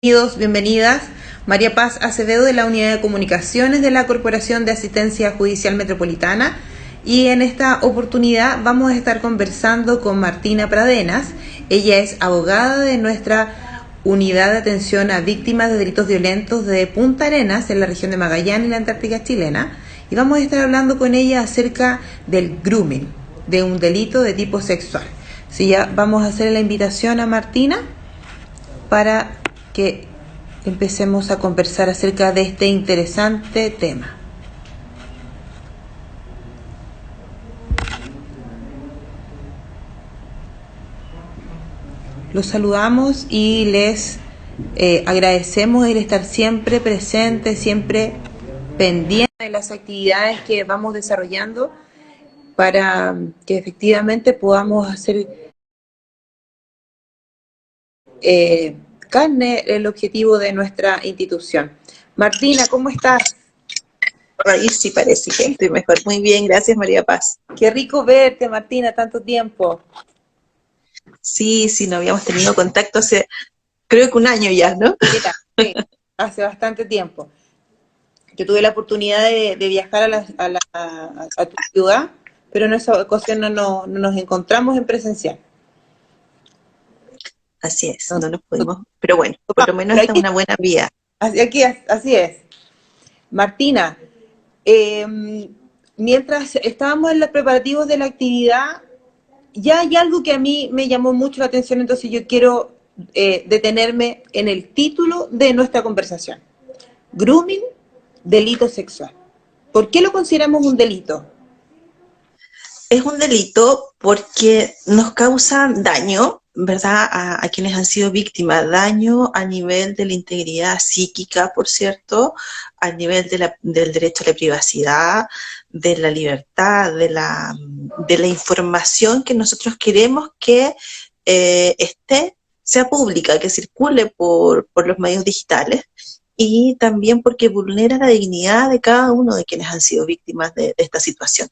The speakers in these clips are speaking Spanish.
Bienvenidos, bienvenidas. María Paz Acevedo de la Unidad de Comunicaciones de la Corporación de Asistencia Judicial Metropolitana, y en esta oportunidad vamos a estar conversando con Martina Pradenas. Ella es abogada de nuestra Unidad de Atención a Víctimas de Delitos Violentos de Punta Arenas, en la región de Magallanes y la Antártica chilena, y vamos a estar hablando con ella acerca del grooming, de un delito de tipo sexual. Así ya vamos a hacer la invitación a Martina para que empecemos a conversar acerca de este interesante tema. Los saludamos y les agradecemos el estar siempre presentes, siempre pendientes de las actividades que vamos desarrollando para que efectivamente podamos hacer carne el objetivo de nuestra institución. Martina, ¿cómo estás? Ahí sí parece que estoy mejor. Muy bien, gracias María Paz. Qué rico verte, Martina, tanto tiempo. Sí, no habíamos tenido contacto hace, creo que un año ya, ¿no? Mira, sí, hace bastante tiempo. Yo tuve la oportunidad de viajar a tu ciudad, pero en esa ocasión no nos encontramos en presencial. Así es, no nos pudimos, pero bueno, por lo menos Pero esta es aquí, una buena vía. así es. Martina, mientras estábamos en los preparativos de la actividad, ya hay algo que a mí me llamó mucho la atención, entonces yo quiero detenerme en el título de nuestra conversación. Grooming, delito sexual. ¿Por qué lo consideramos un delito? Es un delito porque nos causa daño, ¿verdad? A quienes han sido víctimas, daño a nivel de la integridad psíquica, por cierto, a nivel del derecho a la privacidad, de la libertad, de la información que nosotros queremos que sea pública, que circule por los medios digitales, y también porque vulnera la dignidad de cada uno de quienes han sido víctimas de esta situación.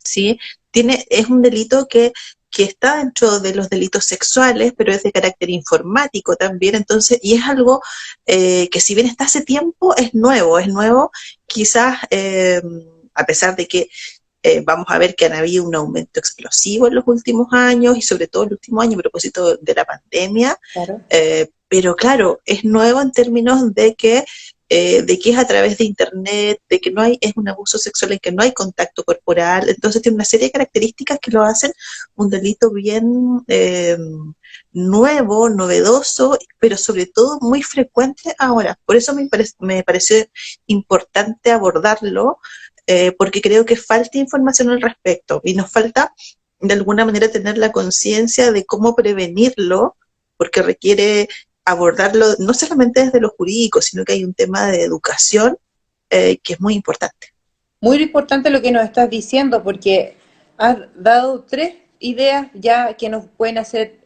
¿Sí? Es un delito que está dentro de los delitos sexuales, pero es de carácter informático también, entonces, y es algo que si bien está hace tiempo, es nuevo, quizás a pesar de que vamos a ver que han habido un aumento explosivo en los últimos años, y sobre todo en el último año a propósito de la pandemia, Claro. pero claro, es nuevo en términos de que es a través de internet, de que es un abuso sexual en que no hay contacto corporal, entonces tiene una serie de características que lo hacen un delito bien nuevo, novedoso, pero sobre todo muy frecuente ahora. Por eso me pareció importante abordarlo, porque creo que falta información al respecto y nos falta de alguna manera tener la conciencia de cómo prevenirlo, porque requiere abordarlo no solamente desde lo jurídico, sino que hay un tema de educación que es muy importante. Muy importante lo que nos estás diciendo, porque has dado 3 ideas ya que nos pueden hacer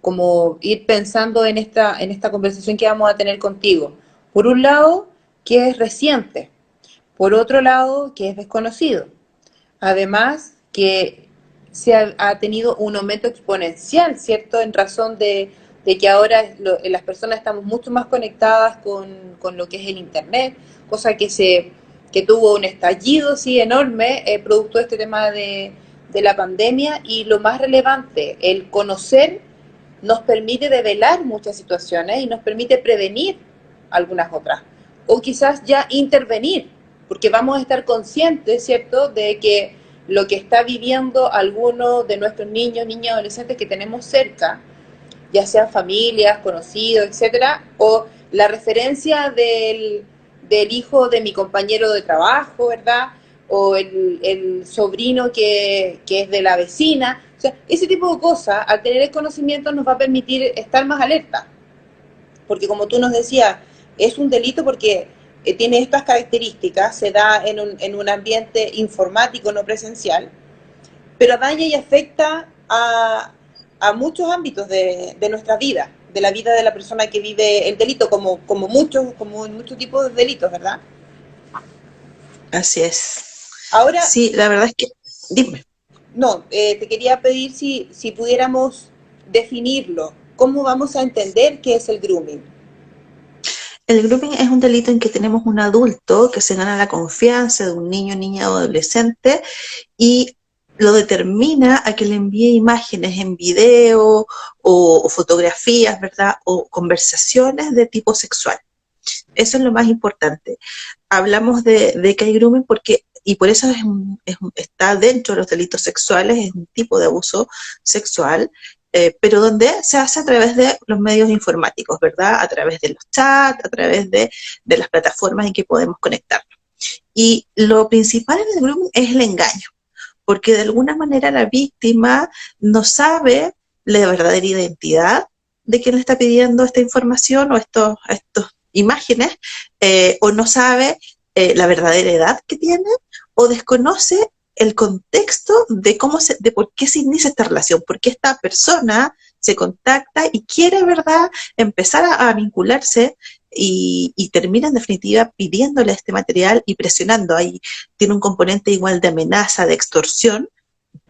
como ir pensando en esta conversación que vamos a tener contigo. Por un lado, que es reciente. Por otro lado, que es desconocido. Además, que ha tenido un aumento exponencial, ¿cierto? En razón de que ahora las personas estamos mucho más conectadas con lo que es el Internet, cosa que tuvo un estallido sí, enorme, producto de este tema de la pandemia. Y lo más relevante, el conocer nos permite develar muchas situaciones y nos permite prevenir algunas otras, o quizás ya intervenir, porque vamos a estar conscientes, ¿cierto?, de que lo que está viviendo alguno de nuestros niños, niñas, adolescentes que tenemos cerca, ya sean familias, conocidos, etcétera, o la referencia del hijo de mi compañero de trabajo, ¿verdad?, o el sobrino que es de la vecina. O sea, ese tipo de cosas, al tener el conocimiento, nos va a permitir estar más alerta, porque como tú nos decías, es un delito porque tiene estas características, se da en un ambiente informático, no presencial, pero daña y afecta a muchos ámbitos de nuestra vida, de la vida de la persona que vive el delito, como en muchos tipos de delitos, ¿verdad? Así es. Ahora, Sí, la verdad es que, dime. no, te quería pedir si pudiéramos definirlo. ¿cómo vamos a entender qué es el grooming? El grooming es un delito en que tenemos un adulto que se gana la confianza de un niño, niña o adolescente y lo determina a que le envíe imágenes en video o fotografías, ¿verdad? O conversaciones de tipo sexual. Eso es lo más importante. Hablamos de que hay grooming porque, y por eso está dentro de los delitos sexuales, es un tipo de abuso sexual, pero donde se hace a través de los medios informáticos, ¿verdad? A través de los chats, a través de las plataformas en que podemos conectarnos. Y lo principal en el grooming es el engaño, porque de alguna manera la víctima no sabe la verdadera identidad de quien le está pidiendo esta información o estos imágenes, o no sabe la verdadera edad que tiene, o desconoce el contexto de por qué se inicia esta relación, por qué esta persona se contacta y quiere, ¿verdad?, empezar a vincularse y termina en definitiva pidiéndole este material y presionando. Ahí tiene un componente igual de amenaza, de extorsión,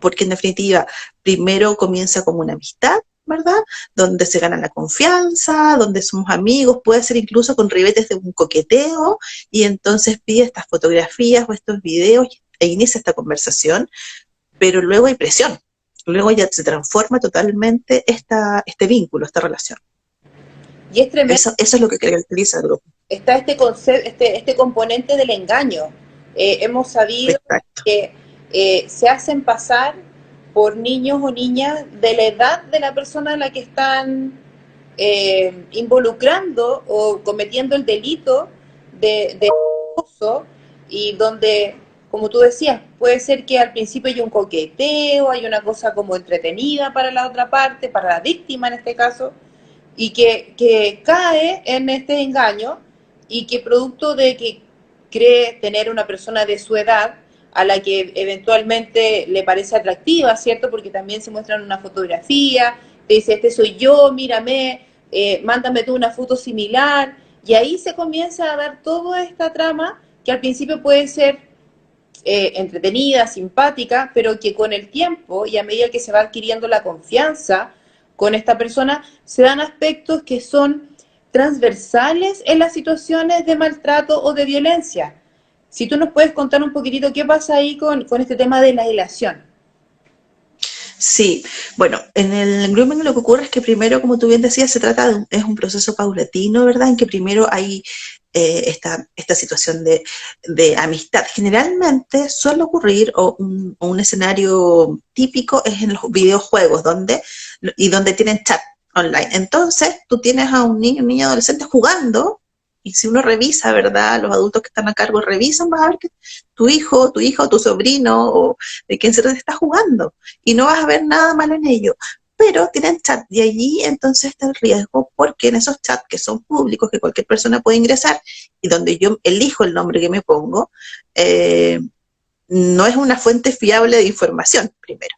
porque en definitiva primero comienza como una amistad, ¿verdad? Donde se gana la confianza, donde somos amigos, puede ser incluso con ribetes de un coqueteo, y entonces pide estas fotografías o estos videos e inicia esta conversación, pero luego hay presión, luego ya se transforma totalmente este vínculo, esta relación. Y es tremendo. Eso es lo que caracteriza al grupo. Está este concepto, este componente del engaño. Hemos sabido Exacto. que se hacen pasar por niños o niñas de la edad de la persona a la que están involucrando o cometiendo el delito de abuso, y donde, como tú decías, puede ser que al principio hay un coqueteo, hay una cosa como entretenida para la otra parte, para la víctima en este caso, y que cae en este engaño, y que producto de que cree tener una persona de su edad a la que eventualmente le parece atractiva, ¿cierto? Porque también se muestran una fotografía, te dice, este soy yo, mírame, mándame tú una foto similar, y ahí se comienza a dar toda esta trama que al principio puede ser entretenida, simpática, pero que con el tiempo y a medida que se va adquiriendo la confianza con esta persona, se dan aspectos que son transversales en las situaciones de maltrato o de violencia. Si tú nos puedes contar un poquitito qué pasa ahí con este tema de la delación. Sí, bueno, en el grooming lo que ocurre es que primero, como tú bien decías, es un proceso paulatino, ¿verdad? En que primero hay esta situación de amistad. Generalmente suele ocurrir, o un escenario típico es en los videojuegos, donde tienen chat online. Entonces, tú tienes a un niño adolescente jugando, y si uno revisa, ¿verdad? Los adultos que están a cargo revisan, vas a ver que tu hijo, tu hija o tu sobrino o de quien se está jugando, y no vas a ver nada malo en ello. Pero tienen chat, y allí entonces está el riesgo, porque en esos chats que son públicos, que cualquier persona puede ingresar, y donde yo elijo el nombre que me pongo, no es una fuente fiable de información, primero.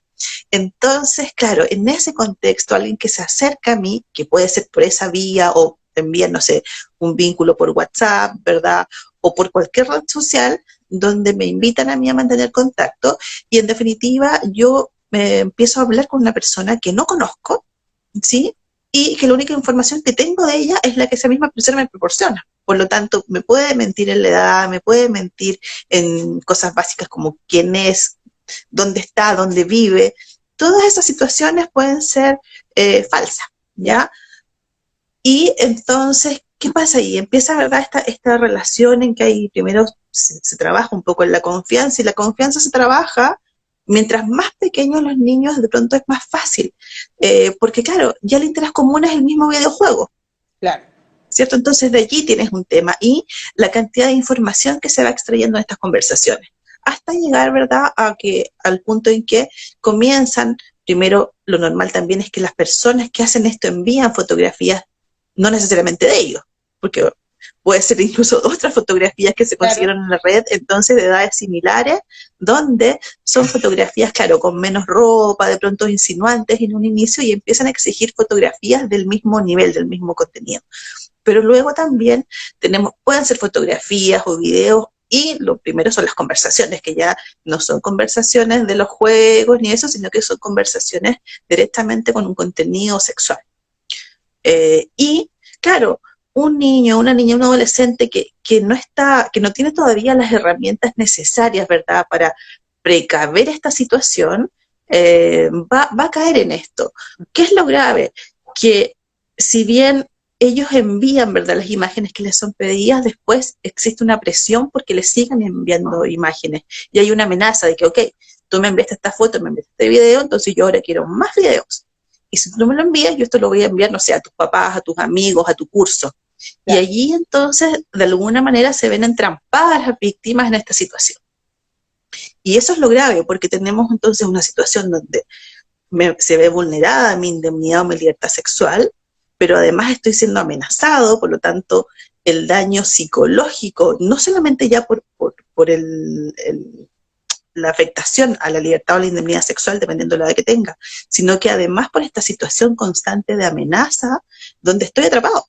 Entonces, claro, en ese contexto, alguien que se acerca a mí, que puede ser por esa vía o envían, no sé, un vínculo por WhatsApp, ¿verdad? O por cualquier red social, donde me invitan a mí a mantener contacto, y en definitiva yo empiezo a hablar con una persona que no conozco, ¿sí? Y que la única información que tengo de ella es la que esa misma persona me proporciona. Por lo tanto, me puede mentir en la edad, me puede mentir en cosas básicas como quién es, dónde está, dónde vive. Todas esas situaciones pueden ser falsas, ¿ya? Y entonces, ¿qué pasa ahí? Empieza, ¿verdad?, esta relación en que ahí primero se trabaja un poco en la confianza, y la confianza se trabaja mientras más pequeños los niños, de pronto es más fácil, porque claro, ya el interés común es el mismo videojuego. Claro. ¿Cierto? Entonces de allí tienes un tema, y la cantidad de información que se va extrayendo en estas conversaciones, hasta llegar, ¿verdad?, al punto en que comienzan, primero, lo normal también es que las personas que hacen esto envían fotografías, no necesariamente de ellos, porque puede ser incluso otras fotografías que se consiguieron en la red, entonces de edades similares, donde son fotografías, claro, con menos ropa, de pronto insinuantes en un inicio, y empiezan a exigir fotografías del mismo nivel, del mismo contenido. Pero luego también pueden ser fotografías o videos, y lo primero son las conversaciones, que ya no son conversaciones de los juegos ni eso, sino que son conversaciones directamente con un contenido sexual. Y, claro, un niño, una niña, un adolescente que no tiene todavía las herramientas necesarias, ¿verdad?, para precaver esta situación, va a caer en esto. ¿Qué es lo grave? Que si bien ellos envían, ¿verdad?, las imágenes que les son pedidas, después existe una presión porque les sigan enviando imágenes. Y hay una amenaza de que, ok, tú me enviaste esta foto, me enviaste este video, entonces yo ahora quiero más videos. Y si tú no me lo envías, yo esto lo voy a enviar, no sé, a tus papás, a tus amigos, a tu curso. Y allí entonces, de alguna manera, se ven entrampadas las víctimas en esta situación. Y eso es lo grave, porque tenemos entonces una situación donde se ve vulnerada mi indemnidad o mi libertad sexual, pero además estoy siendo amenazado, por lo tanto, el daño psicológico, no solamente ya por la afectación a la libertad o la indemnidad sexual, dependiendo de la edad que tenga, sino que además por esta situación constante de amenaza, donde estoy atrapado.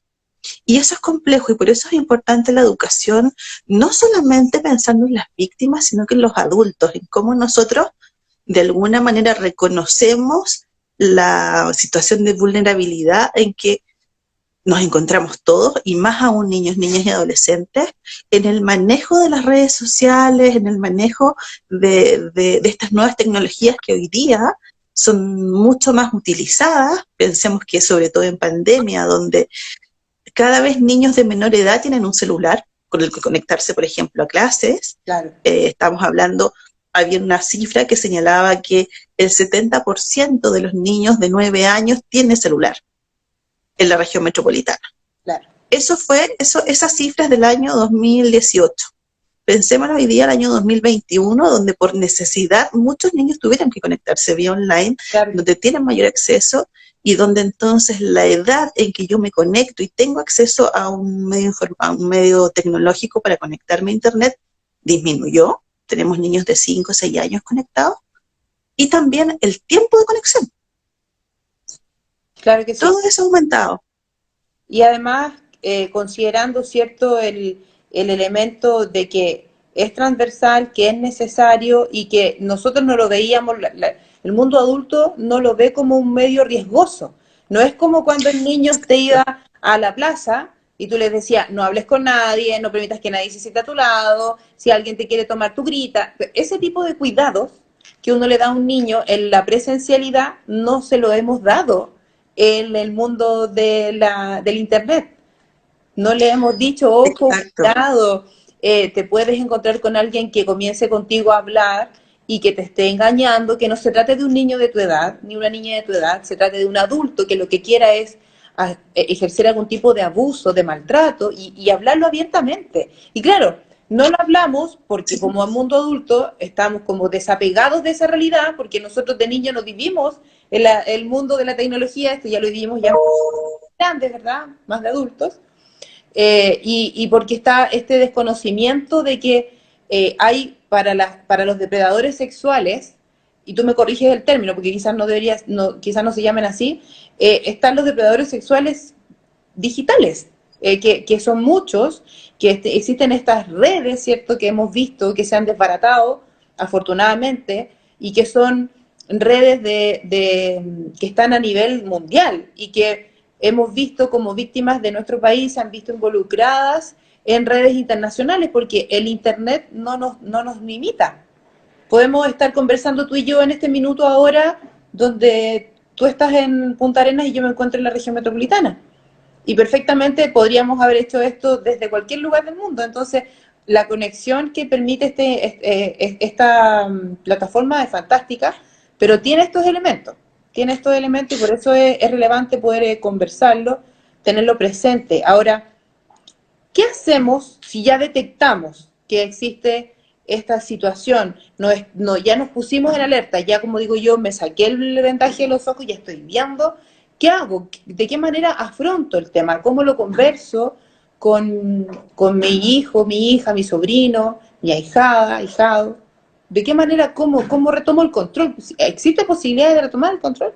Y eso es complejo y por eso es importante la educación, no solamente pensando en las víctimas, sino que en los adultos, en cómo nosotros de alguna manera reconocemos la situación de vulnerabilidad en que nos encontramos todos, y más aún niños, niñas y adolescentes, en el manejo de las redes sociales, en el manejo de estas nuevas tecnologías que hoy día son mucho más utilizadas. Pensemos que sobre todo en pandemia, donde cada vez niños de menor edad tienen un celular con el que conectarse, por ejemplo, a clases. Claro. Estamos hablando, había una cifra que señalaba que el 70% de los niños de 9 años tiene celular en la región metropolitana. Claro. Esas cifras del año 2018. Pensemos hoy día, el año 2021, donde por necesidad muchos niños tuvieron que conectarse vía online, claro, donde tienen mayor acceso, y donde entonces la edad en que yo me conecto y tengo acceso a un medio tecnológico para conectarme a internet disminuyó. Tenemos niños de 5 o 6 años conectados, y también el tiempo de conexión. Claro que sí. Todo eso ha aumentado. Y además, considerando, ¿cierto?, el elemento de que es transversal, que es necesario y que nosotros no lo veíamos, el mundo adulto no lo ve como un medio riesgoso. No es como cuando el niño te iba a la plaza y tú les decías, no hables con nadie, no permitas que nadie se sienta a tu lado, si alguien te quiere tomar, tú grita. Ese tipo de cuidados que uno le da a un niño en la presencialidad no se lo hemos dado en el mundo del internet. No le hemos dicho, ojo, cuidado, te puedes encontrar con alguien que comience contigo a hablar y que te esté engañando, que no se trate de un niño de tu edad, ni una niña de tu edad, se trate de un adulto que lo que quiera es ejercer algún tipo de abuso, de maltrato, y hablarlo abiertamente. Y claro, no lo hablamos porque como mundo adulto estamos como desapegados de esa realidad, porque nosotros de niños no vivimos el mundo de la tecnología, esto ya lo vivimos ya grandes, ¿verdad? Más de adultos. Y porque está este desconocimiento de que hay para los depredadores sexuales, y tú me corriges el término porque quizás quizás no se llamen así, están los depredadores sexuales digitales, que son muchos, que existen estas redes, ¿cierto?, que hemos visto que se han desbaratado, afortunadamente, y que son redes que están a nivel mundial y que hemos visto como víctimas de nuestro país se han visto involucradas en redes internacionales, porque el internet no nos limita. Podemos estar conversando tú y yo en este minuto ahora, donde tú estás en Punta Arenas y yo me encuentro en la región metropolitana. Y perfectamente podríamos haber hecho esto desde cualquier lugar del mundo. Entonces, la conexión que permite esta plataforma es fantástica, pero tiene estos elementos. Y por eso es relevante poder conversarlo, tenerlo presente. Ahora, ¿qué hacemos si ya detectamos que existe esta situación? Ya nos pusimos en alerta, ya como digo yo, me saqué el vendaje de los ojos y ya estoy viendo. ¿Qué hago? ¿De qué manera afronto el tema? ¿Cómo lo converso con mi hijo, mi hija, mi sobrino, mi ahijada, ahijado? ¿De qué manera, cómo retomo el control? ¿Existe posibilidad de retomar el control?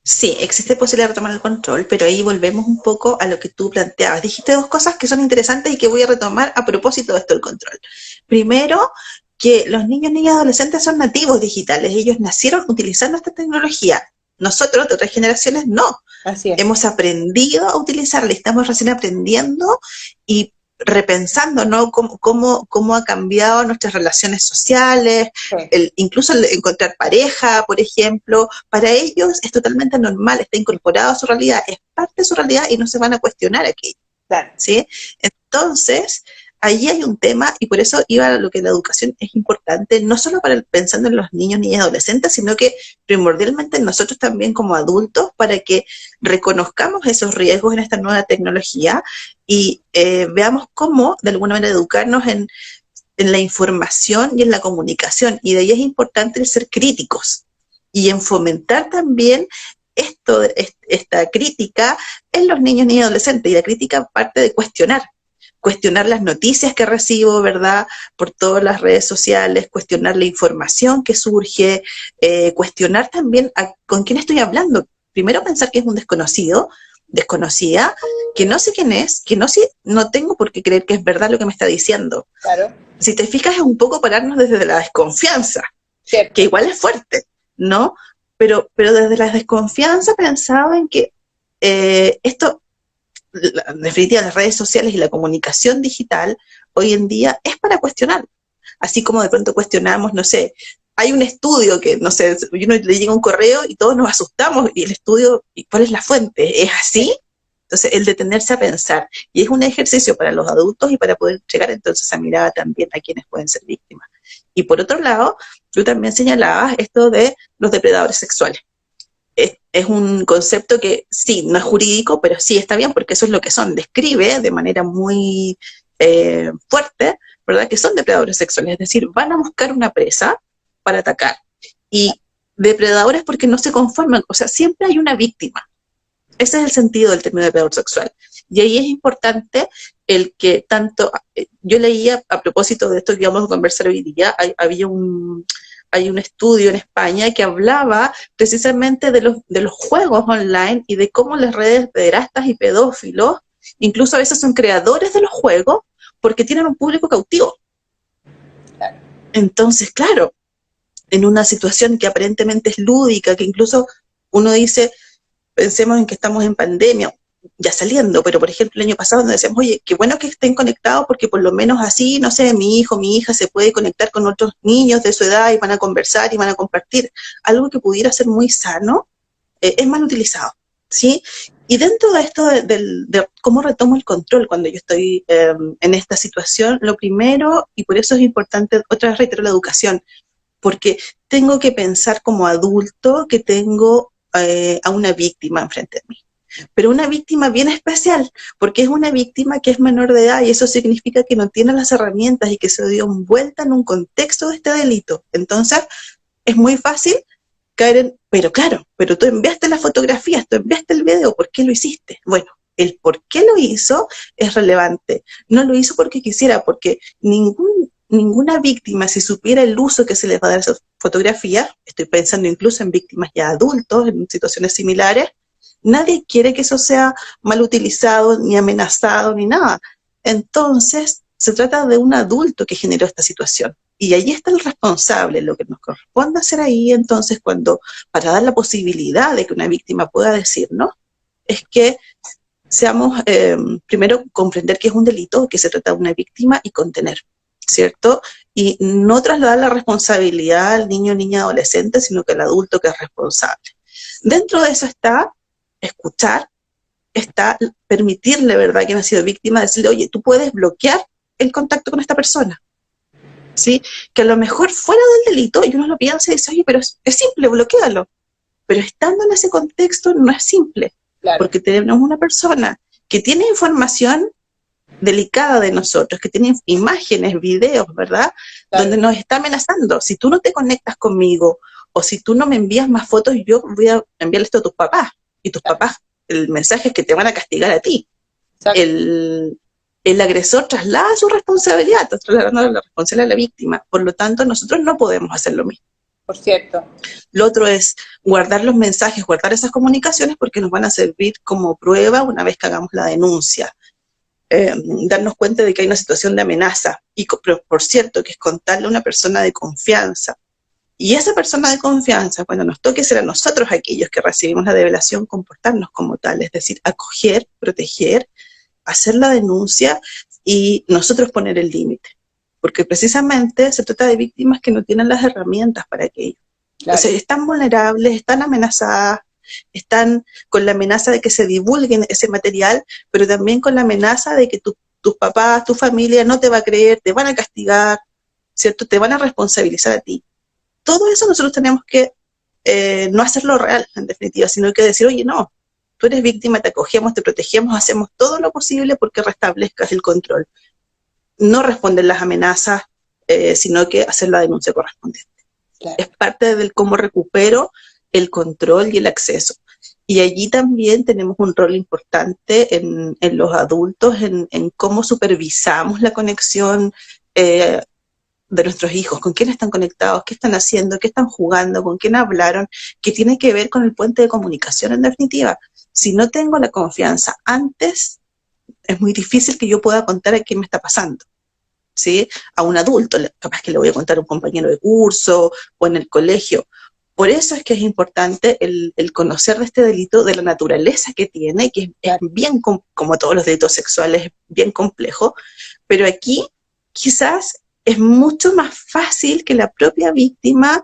Sí, existe posibilidad de retomar el control, pero ahí volvemos un poco a lo que tú planteabas. Dijiste dos cosas que son interesantes y que voy a retomar a propósito de esto del control. Primero, que los niños, niñas y adolescentes son nativos digitales. Ellos nacieron utilizando esta tecnología. Nosotros, de otras generaciones, no. Así es. Hemos aprendido a utilizarla, estamos recién aprendiendo y repensando, ¿no? Cómo ha cambiado nuestras relaciones sociales, Sí. incluso el encontrar pareja, por ejemplo. Para ellos es totalmente normal, está incorporado a su realidad, es parte de su realidad y no se van a cuestionar aquello. Claro. ¿Sí? Entonces, allí hay un tema, y por eso iba a lo que la educación es importante, no solo para pensando en los niños, niñas y adolescentes, sino que primordialmente en nosotros también como adultos, para que reconozcamos esos riesgos en esta nueva tecnología y veamos cómo, de alguna manera, educarnos en la información y en la comunicación. Y de ahí es importante el ser críticos y en fomentar también esta crítica en los niños, niñas y adolescentes. Y la crítica parte de cuestionar las noticias que recibo, ¿verdad? Por todas las redes sociales, cuestionar la información que surge, cuestionar también con quién estoy hablando. Primero pensar que es un desconocido, desconocida, que no sé quién es, que no tengo por qué creer que es verdad lo que me está diciendo. Claro. Si te fijas, es un poco pararnos desde la desconfianza, Cierto. que igual es fuerte, ¿no? Pero desde la desconfianza pensaba en que esto, en definitiva, las redes sociales y la comunicación digital hoy en día es para cuestionar. Así como de pronto cuestionamos, no sé, hay un estudio que, no sé, uno le llega un correo y todos nos asustamos, y el estudio, ¿y cuál es la fuente? ¿Es así? Entonces, el detenerse a pensar, y es un ejercicio para los adultos y para poder llegar entonces a mirar también a quienes pueden ser víctimas. Y por otro lado, tú también señalabas esto de los depredadores sexuales. Es un concepto que sí, no es jurídico, pero sí está bien, porque eso es lo que son. Describe de manera muy fuerte, ¿verdad?, que son depredadores sexuales, es decir, van a buscar una presa para atacar. Y depredadores porque no se conforman, o sea, siempre hay una víctima. Ese es el sentido del término depredador sexual. Y ahí es importante el que tanto, yo leía a propósito de esto que íbamos a conversar hoy día, hay un estudio en España que hablaba precisamente de los juegos online y de cómo las redes pederastas y pedófilos, incluso a veces son creadores de los juegos porque tienen un público cautivo. Claro. Entonces, claro, en una situación que aparentemente es lúdica, que incluso uno dice, pensemos en que estamos en pandemia, ya saliendo, pero por ejemplo el año pasado nos decíamos, oye, qué bueno que estén conectados porque por lo menos así, no sé, mi hijo, mi hija se puede conectar con otros niños de su edad y van a conversar y van a compartir. Algo que pudiera ser muy sano, es mal utilizado, ¿sí? Y dentro de esto de cómo retomo el control cuando yo estoy en esta situación, lo primero, y por eso es importante, otra vez reitero la educación, porque tengo que pensar como adulto que tengo a una víctima enfrente de mí. Pero una víctima bien especial, porque es una víctima que es menor de edad y eso significa que no tiene las herramientas y que se dio envuelta en un contexto de este delito. Entonces, es muy fácil caer en, pero claro, pero tú enviaste las fotografías, tú enviaste el video, ¿por qué lo hiciste? Bueno, el por qué lo hizo es relevante. No lo hizo porque quisiera, porque ninguna víctima, si supiera el uso que se les va a dar a esas fotografías, estoy pensando incluso en víctimas ya adultos, en situaciones similares, nadie quiere que eso sea mal utilizado, ni amenazado, ni nada. Entonces, se trata de un adulto que generó esta situación. Y ahí está el responsable. Lo que nos corresponde hacer ahí, entonces, para dar la posibilidad de que una víctima pueda decirnos, es que seamos, primero, comprender que es un delito, que se trata de una víctima y contener, ¿cierto? Y no trasladar la responsabilidad al niño, niña, adolescente, sino que al adulto que es responsable. Dentro de eso está escuchar, está permitirle, ¿verdad?, que no ha sido víctima, decirle, oye, tú puedes bloquear el contacto con esta persona, ¿sí? Que a lo mejor fuera del delito, y uno lo piensa y dice, oye, pero es simple, bloquealo. Pero estando en ese contexto no es simple, claro, porque tenemos una persona que tiene información delicada de nosotros, que tiene imágenes, videos, ¿verdad?, claro, donde nos está amenazando. Si tú no te conectas conmigo, o si tú no me envías más fotos, yo voy a enviarle esto a tus papás, y tus papás, el mensaje es que te van a castigar a ti. El agresor traslada su responsabilidad, está trasladando la responsabilidad a la víctima. Por lo tanto, nosotros no podemos hacer lo mismo. Por cierto. Lo otro es guardar los mensajes, guardar esas comunicaciones, porque nos van a servir como prueba una vez que hagamos la denuncia. Darnos cuenta de que hay una situación de amenaza. Y por cierto, que es contarle a una persona de confianza. Y esa persona de confianza, cuando nos toque ser a nosotros aquellos que recibimos la develación, comportarnos como tal, es decir, acoger, proteger, hacer la denuncia y nosotros poner el límite. Porque precisamente se trata de víctimas que no tienen las herramientas para aquello. Claro. Entonces, están vulnerables, están amenazadas, están con la amenaza de que se divulguen ese material, pero también con la amenaza de que tus papás, tu familia no te va a creer, te van a castigar, ¿cierto? Te van a responsabilizar a ti. Todo eso nosotros tenemos que no hacerlo real, en definitiva, sino que decir, oye, no, tú eres víctima, te acogemos, te protegemos, hacemos todo lo posible porque restablezcas el control. No responder las amenazas, sino que hacer la denuncia correspondiente. Claro. Es parte del cómo recupero el control y el acceso. Y allí también tenemos un rol importante en los adultos, en cómo supervisamos la conexión de nuestros hijos, con quién están conectados, qué están haciendo, qué están jugando, con quién hablaron, que tiene que ver con el puente de comunicación en definitiva. Si no tengo la confianza antes, es muy difícil que yo pueda contar a qué me está pasando, ¿sí? A un adulto, capaz que le voy a contar a un compañero de curso o en el colegio. Por eso es que es importante el conocer de este delito, de la naturaleza que tiene, que es bien, como todos los delitos sexuales, bien complejo, pero aquí quizás es mucho más fácil que la propia víctima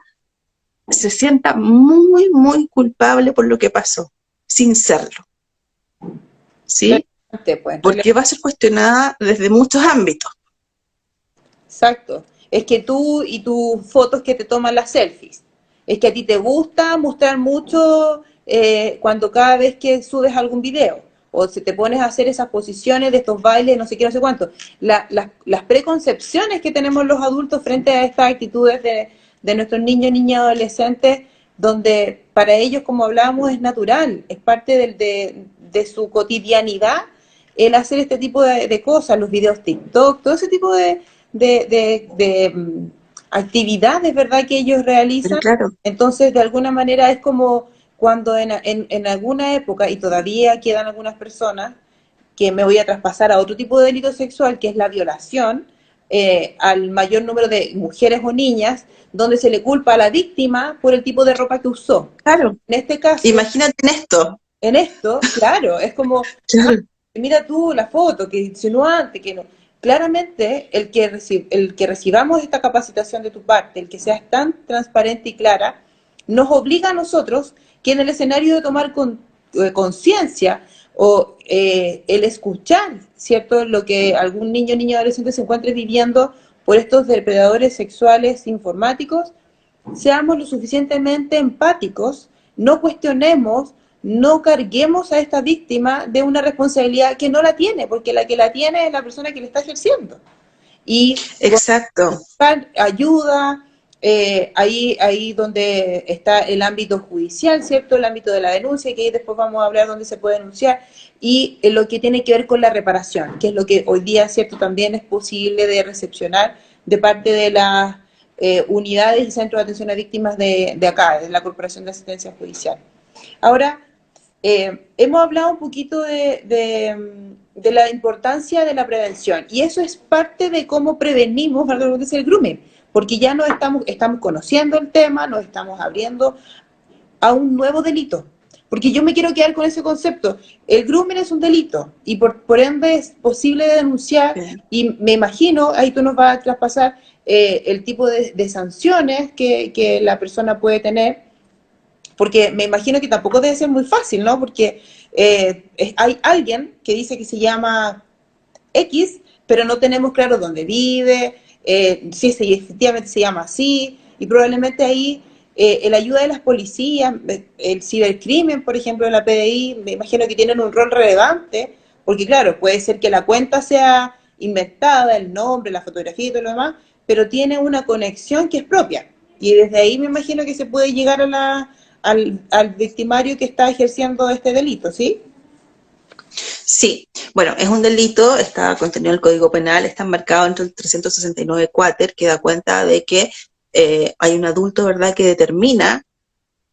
se sienta muy, muy culpable por lo que pasó, sin serlo. ¿Sí? Porque va a ser cuestionada desde muchos ámbitos. Exacto. Es que tú y tus fotos que te toman las selfies, es que a ti te gusta mostrar mucho cuando cada vez que subes algún video, o si te pones a hacer esas posiciones de estos bailes, no sé qué, no sé cuánto. Las preconcepciones que tenemos los adultos frente a estas actitudes de nuestros niños, niñas, adolescentes, donde para ellos, como hablábamos, es natural, es parte de su cotidianidad el hacer este tipo de cosas, los videos TikTok, todo ese tipo de actividades, ¿verdad?, que ellos realizan. Claro. Entonces, de alguna manera es como cuando en alguna época, y todavía quedan algunas personas, que me voy a traspasar a otro tipo de delito sexual, que es la violación, al mayor número de mujeres o niñas, donde se le culpa a la víctima por el tipo de ropa que usó. Claro. En este caso... Imagínate en esto. En esto, claro, es como... Claro. Mira tú la foto, que insinuante, que no... Claramente, el que recibamos esta capacitación de tu parte, el que seas tan transparente y clara, nos obliga a nosotros que en el escenario de tomar conciencia o el escuchar, ¿cierto?, lo que algún niño o niña adolescente se encuentre viviendo por estos depredadores sexuales informáticos, seamos lo suficientemente empáticos, no cuestionemos, no carguemos a esta víctima de una responsabilidad que no la tiene, porque la que la tiene es la persona que le está ejerciendo. Y exacto, ayuda, ahí donde está el ámbito judicial, ¿cierto? El ámbito de la denuncia, que ahí después vamos a hablar dónde se puede denunciar, y lo que tiene que ver con la reparación, que es lo que hoy día, ¿cierto?, también es posible de recepcionar de parte de las unidades y centros de atención a víctimas de acá, de la Corporación de Asistencia Judicial. Ahora, hemos hablado un poquito de la importancia de la prevención, y eso es parte de cómo prevenimos el grooming, porque ya no estamos conociendo el tema, nos estamos abriendo a un nuevo delito, porque yo me quiero quedar con ese concepto. El grooming es un delito, y por ende es posible de denunciar, y me imagino, ahí tú nos vas a traspasar el tipo de sanciones que la persona puede tener, porque me imagino que tampoco debe ser muy fácil, ¿no? Porque hay alguien que dice que se llama X, pero no tenemos claro dónde vive, si efectivamente se llama así, y probablemente ahí la ayuda de las policías, el cibercrimen, por ejemplo, de la PDI, me imagino que tienen un rol relevante, porque claro, puede ser que la cuenta sea inventada, el nombre, la fotografía y todo lo demás, pero tiene una conexión que es propia, y desde ahí me imagino que se puede llegar a al victimario que está ejerciendo este delito, ¿sí? Sí, bueno, es un delito, está contenido en el Código Penal, está enmarcado entre el 369 Quater, que da cuenta de que hay un adulto, ¿verdad?, que determina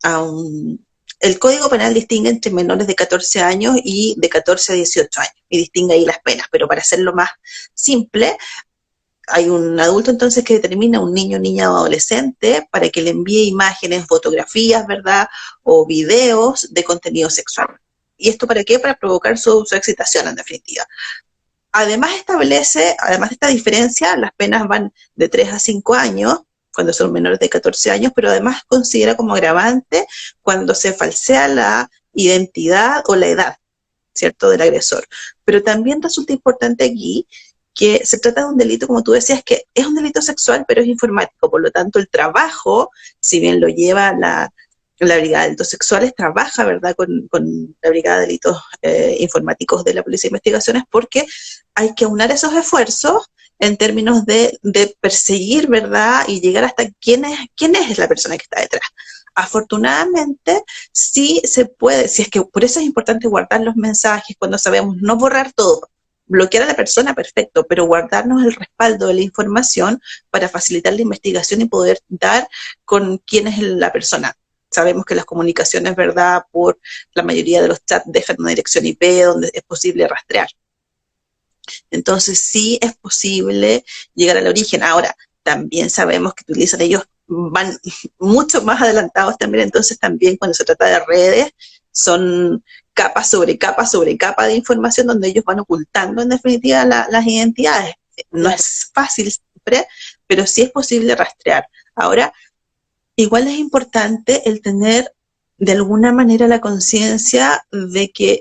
a un... El Código Penal distingue entre menores de 14 años y de 14 a 18 años, y distingue ahí las penas, pero para hacerlo más simple, hay un adulto entonces que determina un niño, niña o adolescente para que le envíe imágenes, fotografías, ¿verdad? O videos de contenido sexual. ¿Y esto para qué? Para provocar su excitación, en definitiva. Además además de esta diferencia, las penas van de 3 a 5 años, cuando son menores de 14 años, pero además considera como agravante cuando se falsea la identidad o la edad, ¿cierto?, del agresor. Pero también resulta importante aquí que se trata de un delito, como tú decías, que es un delito sexual, pero es informático. Por lo tanto, el trabajo, si bien lo lleva la Brigada de Delitos Sexuales, trabaja, ¿verdad?, con la Brigada de Delitos Informáticos de la Policía de Investigaciones, porque hay que aunar esos esfuerzos en términos de perseguir, ¿verdad?, y llegar hasta quién es la persona que está detrás. Afortunadamente, sí se puede, si es que por eso es importante guardar los mensajes cuando sabemos, no borrar todo, bloquear a la persona, perfecto, pero guardarnos el respaldo de la información para facilitar la investigación y poder dar con quién es la persona. Sabemos que las comunicaciones, ¿verdad?, por la mayoría de los chats dejan una dirección IP donde es posible rastrear. Entonces sí es posible llegar al origen. Ahora, también sabemos que utilizan ellos, van mucho más adelantados también, entonces también cuando se trata de redes, son capa sobre capa sobre capa de información donde ellos van ocultando en definitiva las identidades. No es fácil siempre, pero sí es posible rastrear. Ahora, igual es importante el tener de alguna manera la conciencia de que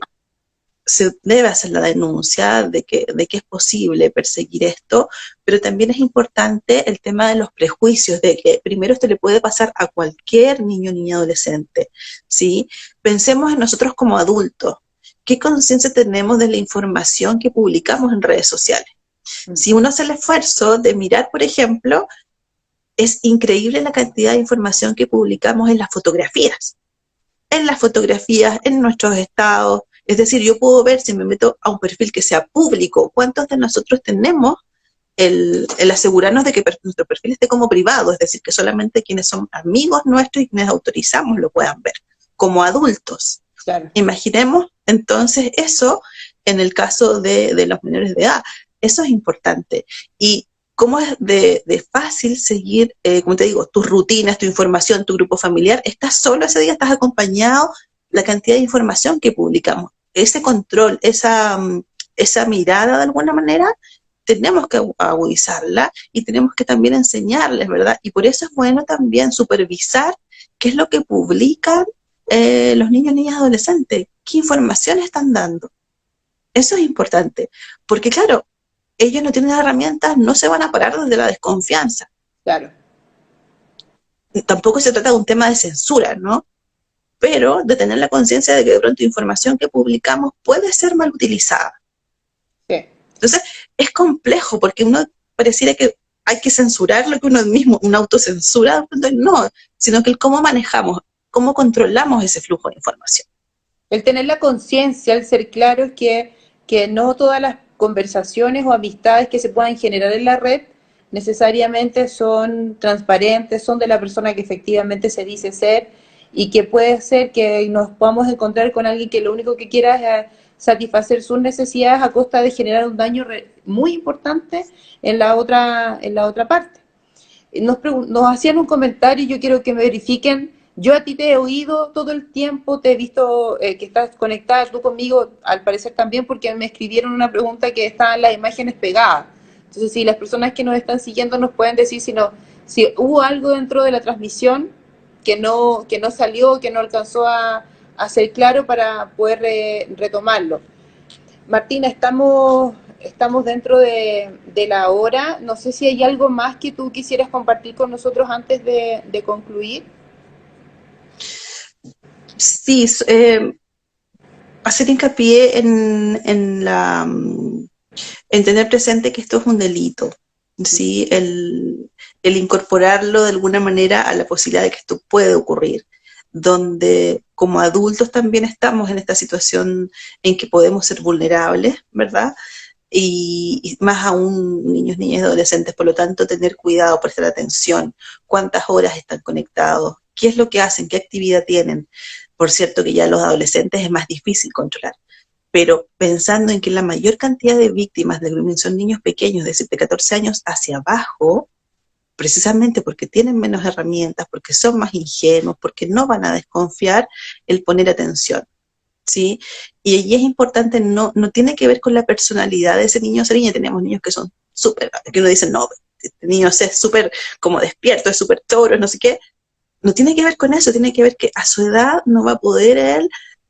se debe hacer la denuncia, de que es posible perseguir esto, pero también es importante el tema de los prejuicios, de que primero esto le puede pasar a cualquier niño, niña, adolescente, ¿sí? Pensemos en nosotros como adultos. ¿Qué conciencia tenemos de la información que publicamos en redes sociales? Si uno hace el esfuerzo de mirar, por ejemplo, es increíble la cantidad de información que publicamos en las fotografías, en nuestros estados. Es decir, yo puedo ver, si me meto a un perfil que sea público, cuántos de nosotros tenemos el asegurarnos de que nuestro perfil esté como privado, es decir, que solamente quienes son amigos nuestros y quienes autorizamos lo puedan ver, como adultos. Claro. Imaginemos entonces eso en el caso de los menores de edad. Eso es importante. Y cómo es de fácil seguir, como te digo, tus rutinas, tu información, tu grupo familiar. Estás solo ese día, estás acompañado, la cantidad de información que publicamos. Ese control, esa mirada de alguna manera, tenemos que agudizarla y tenemos que también enseñarles, ¿verdad? Y por eso es bueno también supervisar qué es lo que publican los niños, niñas, adolescentes, qué información están dando. Eso es importante, porque claro, ellos no tienen herramientas, no se van a parar desde la desconfianza. Claro. Tampoco se trata de un tema de censura, ¿no? Pero de tener la conciencia de que de pronto información que publicamos puede ser mal utilizada. Sí. Entonces, es complejo, porque uno pareciera que hay que censurar lo que uno mismo, una autocensura, no, sino que el cómo manejamos, cómo controlamos ese flujo de información. El tener la conciencia, el ser claro que no todas las conversaciones o amistades que se puedan generar en la red necesariamente son transparentes, son de la persona que efectivamente se dice ser, y que puede ser que nos podamos encontrar con alguien que lo único que quiera es satisfacer sus necesidades a costa de generar un daño muy importante en la otra parte. Nos hacían un comentario y yo quiero que me verifiquen. Yo a ti te he oído todo el tiempo, te he visto que estás conectada tú conmigo, al parecer también, porque me escribieron una pregunta que estaban las imágenes pegadas. Entonces, si las personas que nos están siguiendo nos pueden decir si hubo algo dentro de la transmisión que no salió, que no alcanzó a ser claro para poder retomarlo. Martina, estamos dentro de la hora. No sé si hay algo más que tú quisieras compartir con nosotros antes de concluir. Sí, hacer hincapié en tener presente que esto es un delito, ¿sí? El incorporarlo de alguna manera a la posibilidad de que esto puede ocurrir, donde como adultos también estamos en esta situación en que podemos ser vulnerables, ¿verdad? Y más aún niños, niñas y adolescentes, por lo tanto tener cuidado, prestar atención, cuántas horas están conectados, qué es lo que hacen, qué actividad tienen. Por cierto que ya los adolescentes es más difícil controlar, pero pensando en que la mayor cantidad de víctimas de grooming son niños pequeños, de 7, 14 años hacia abajo, precisamente porque tienen menos herramientas, porque son más ingenuos, porque no van a desconfiar, el poner atención, ¿sí? Y allí es importante, no tiene que ver con la personalidad de ese niño o esa niña. Tenemos niños que son súper, que uno dice, no, este niño es súper como despierto, es súper toro, no sé qué. No tiene que ver con eso, tiene que ver que a su edad no va a poder él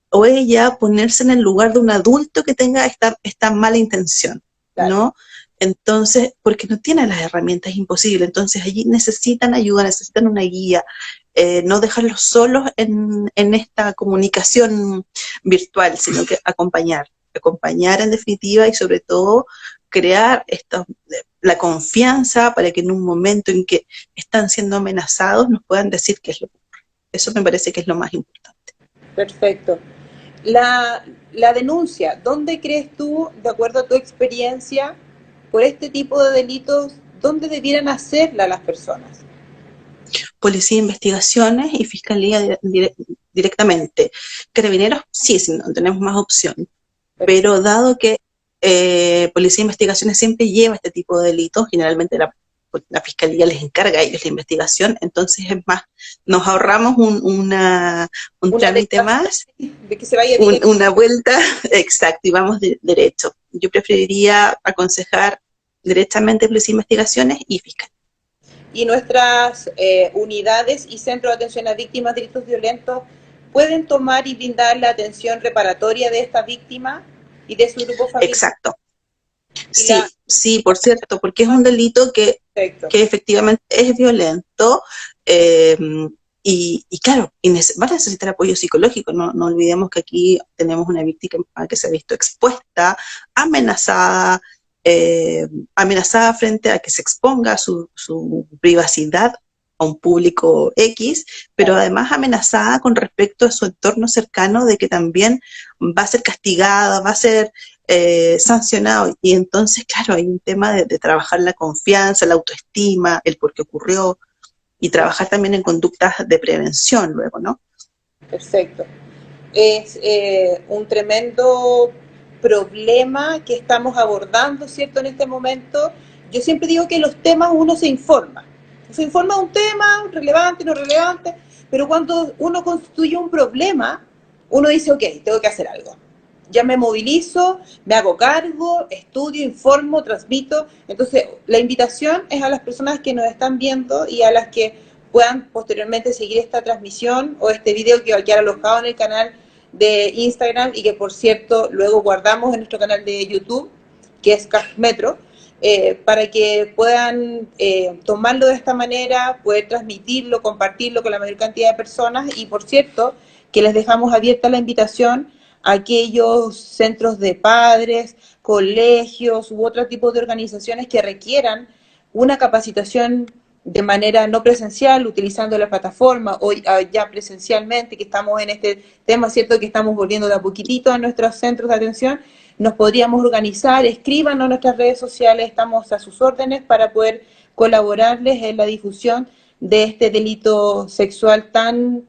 o ella ponerse en el lugar de un adulto que tenga esta mala intención, Claro. ¿no? Entonces, porque no tienen las herramientas, es imposible. Entonces allí necesitan ayuda, necesitan una guía, no dejarlos solos en esta comunicación virtual, sino que acompañar en definitiva, y sobre todo crear la confianza para que en un momento en que están siendo amenazados nos puedan decir qué es lo que ocurre. Eso me parece que es lo más importante. Perfecto. La denuncia, ¿dónde crees tú, de acuerdo a tu experiencia, por este tipo de delitos, dónde debieran hacerla las personas? Policía de Investigaciones y Fiscalía directamente. Carabineros, sí, no tenemos más opción. Perfecto. Pero dado que Policía de Investigaciones siempre lleva este tipo de delitos, generalmente la Fiscalía les encarga a ellos la investigación, entonces es más, nos ahorramos un Una trámite declaración más, de que se vaya directo. una vuelta, exacto, y vamos derecho. Yo preferiría aconsejar directamente Policía de Investigaciones y Fiscalía. Y nuestras unidades y centros de atención a víctimas de delitos violentos pueden tomar y brindar la atención reparatoria de esta víctima y de su grupo familiar. Exacto. Y Sí, por cierto, porque es un delito que efectivamente es violento, y claro, va a necesitar apoyo psicológico. No olvidemos que aquí tenemos una víctima que se ha visto expuesta, amenazada, amenazada frente a que se exponga su privacidad a un público X, pero además amenazada con respecto a su entorno cercano, de que también va a ser castigada, va a ser sancionado. Y entonces, claro, hay un tema de trabajar la confianza, la autoestima, el por qué ocurrió, y trabajar también en conductas de prevención luego, ¿no? Perfecto. Es un tremendo problema que estamos abordando, ¿cierto?, en este momento. Yo siempre digo que los temas uno se informa de un tema, relevante, no relevante, pero cuando uno constituye un problema, uno dice, ok, tengo que hacer algo. Ya me movilizo, me hago cargo, estudio, informo, transmito. Entonces, la invitación es a las personas que nos están viendo y a las que puedan posteriormente seguir esta transmisión o este video que va a quedar alojado en el canal de Instagram y que, por cierto, luego guardamos en nuestro canal de YouTube, que es CAG Metro, para que puedan tomarlo de esta manera, poder transmitirlo, compartirlo con la mayor cantidad de personas. Y, por cierto, que les dejamos abierta la invitación a aquellos centros de padres, colegios u otro tipo de organizaciones que requieran una capacitación de manera no presencial, utilizando la plataforma, o ya presencialmente, que estamos en este tema, ¿cierto?, que estamos volviendo de a poquitito a nuestros centros de atención. Nos podríamos organizar, escríbanos en nuestras redes sociales, estamos a sus órdenes para poder colaborarles en la difusión de este delito sexual tan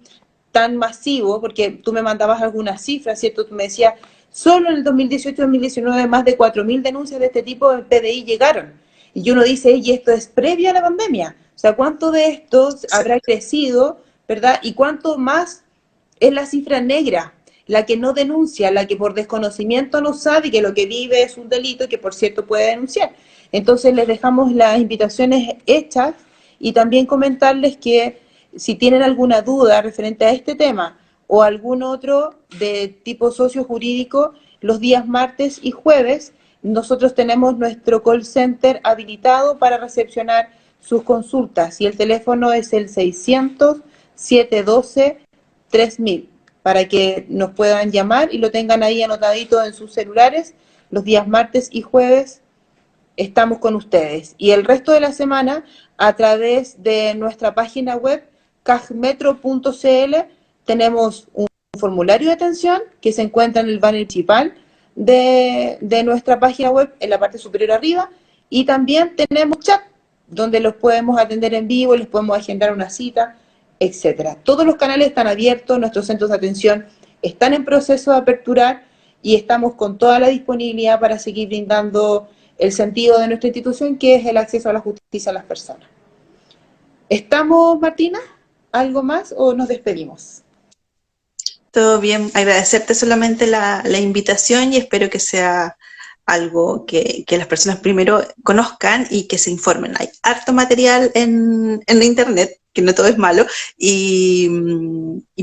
masivo, porque tú me mandabas algunas cifras, ¿cierto? Tú me decías, solo en el 2018-2019 más de 4.000 denuncias de este tipo en PDI llegaron. Y uno dice, y esto es previo a la pandemia. O sea, ¿cuánto de esto habrá crecido, verdad? ¿Y cuánto más es la cifra negra? La que no denuncia, la que por desconocimiento no sabe que lo que vive es un delito y que, por cierto, puede denunciar. Entonces les dejamos las invitaciones hechas y también comentarles que si tienen alguna duda referente a este tema o algún otro de tipo sociojurídico, los días martes y jueves nosotros tenemos nuestro call center habilitado para recepcionar sus consultas y el teléfono es el 600-712-3000 para que nos puedan llamar y lo tengan ahí anotadito en sus celulares. Los días martes y jueves estamos con ustedes. Y el resto de la semana, a través de nuestra página web, cagmetro.cl, tenemos un formulario de atención que se encuentra en el banner principal de nuestra página web, en la parte superior arriba, y también tenemos chat, donde los podemos atender en vivo, les podemos agendar una cita, etcétera. Todos los canales están abiertos, nuestros centros de atención están en proceso de aperturar y estamos con toda la disponibilidad para seguir brindando el sentido de nuestra institución, que es el acceso a la justicia a las personas. ¿Estamos, Martina? ¿Algo más o nos despedimos? Todo bien, agradecerte solamente la invitación y espero que sea algo que las personas primero conozcan y que se informen. Hay harto material en la internet, que no todo es malo, y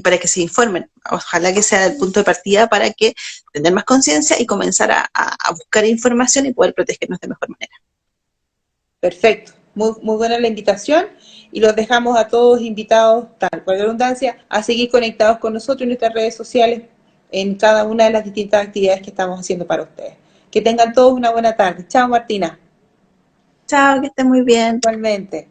para que se informen. Ojalá que sea el punto de partida para que tener más conciencia y comenzar a buscar información y poder protegernos de mejor manera. Perfecto, muy buena la invitación y los dejamos a todos invitados, tal cual redundancia, a seguir conectados con nosotros en nuestras redes sociales en cada una de las distintas actividades que estamos haciendo para ustedes. Que tengan todos una buena tarde. Chao, Martina. Chao, que estés muy bien. Igualmente.